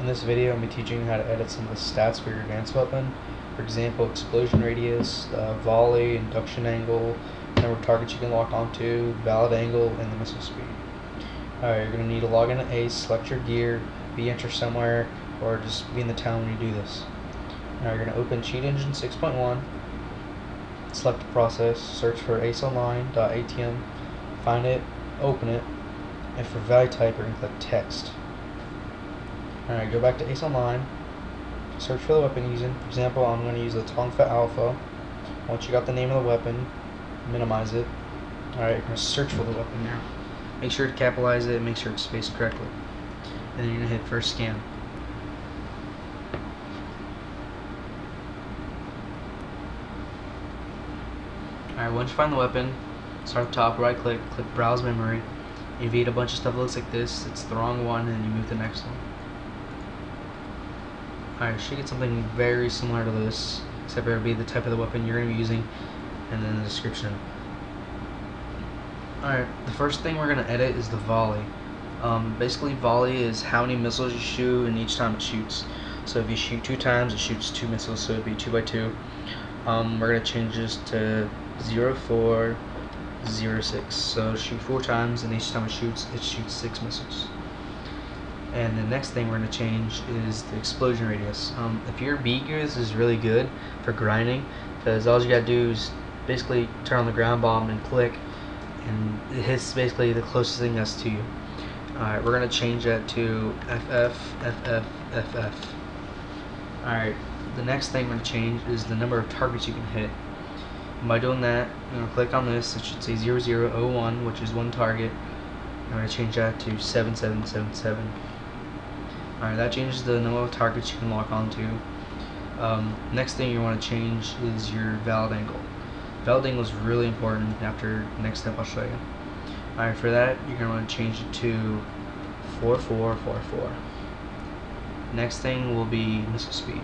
this video, I'm going to be teaching you how to edit some of the stats for your advanced weapon. For example, explosion radius, volley, induction angle, number of targets you can lock onto, valid angle, and the missile speed. Alright, you're going to need to log into ACE, select your gear, be enter somewhere, or just be in the town when you do this. Now you're going to open Cheat Engine 6.1, select the process, search for aceonline.atm, find it, open it, and for value type you're going to click text. Alright, go back to aceonline, search for the weapon you're using. For example, I'm going to use the Tongfa Alpha. Once you got the name of the weapon, minimize it. Alright, you're going to search for the weapon now. Make sure to capitalize it, make sure it's spaced correctly. And then you're going to hit first scan. Alright, once you find the weapon, start at the top, right click, click browse memory. If you get a bunch of stuff that looks like this, it's the wrong one, and you move to the next one. Alright, you should get something very similar to this, except it would be the type of the weapon you're going to be using, and then the description. Alright, the first thing we're going to edit is the volley. Basically, volley is how many missiles you shoot, and each time it shoots. So if you shoot 2 times, it shoots 2 missiles, so it would be 2 by 2. We're going to change this to 0406. So shoot 4 times, and each time it shoots 6 missiles. And the next thing we're going to change is the explosion radius. If your B gear, this is really good for grinding, because all you got to do is basically turn on the ground bomb and click, and it hits basically the closest thing that's to you. Alright, we're going to change that to FF. Alright, the next thing we're going to change is the number of targets you can hit. And by doing that, I'm going to click on this. It should say 0001, which is 1 target. I'm going to change that to 7777. Alright, that changes the number of targets you can lock onto. Next thing you want to change is your valid angle. Valid angle is really important after the next step I'll show you. Alright, for that, you're going to want to change it to 4444. Next thing will be missile speed.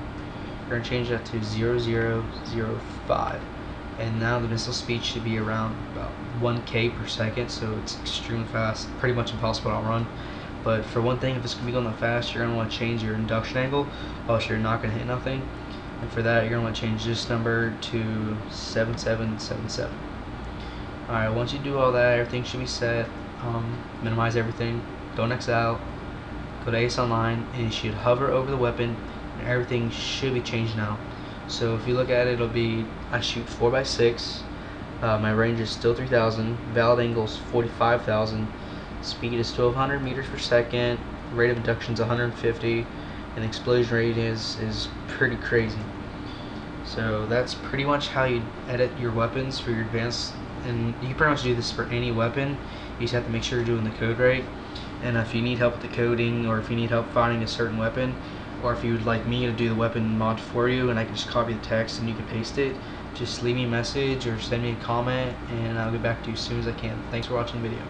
You're going to change that to 0005. And now the missile speed should be around about 1K per second, so it's extremely fast, pretty much impossible to outrun. But for one thing, if it's going to be going that fast, you're going to want to change your induction angle, else you're not going to hit nothing. And for that, you're going to want to change this number to 7777. Alright, once you do all that, everything should be set. Minimize everything, don't X out, go to aceonline, and you should hover over the weapon, and everything should be changed now. So if you look at it, it'll be, I shoot 4 by 6, my range is still 3000, valid angle is 45,000, speed is 1200 meters per second, rate of induction is 150, and explosion radius is pretty crazy. So that's pretty much how you edit your weapons for your advanced, and you can pretty much do this for any weapon. You just have to make sure you're doing the code right. And if you need help with the coding, or if you need help finding a certain weapon, or if you would like me to do the weapon mod for you and I can just copy the text and you can paste it, just leave me a message or send me a comment and I'll get back to you as soon as I can. Thanks for watching the video.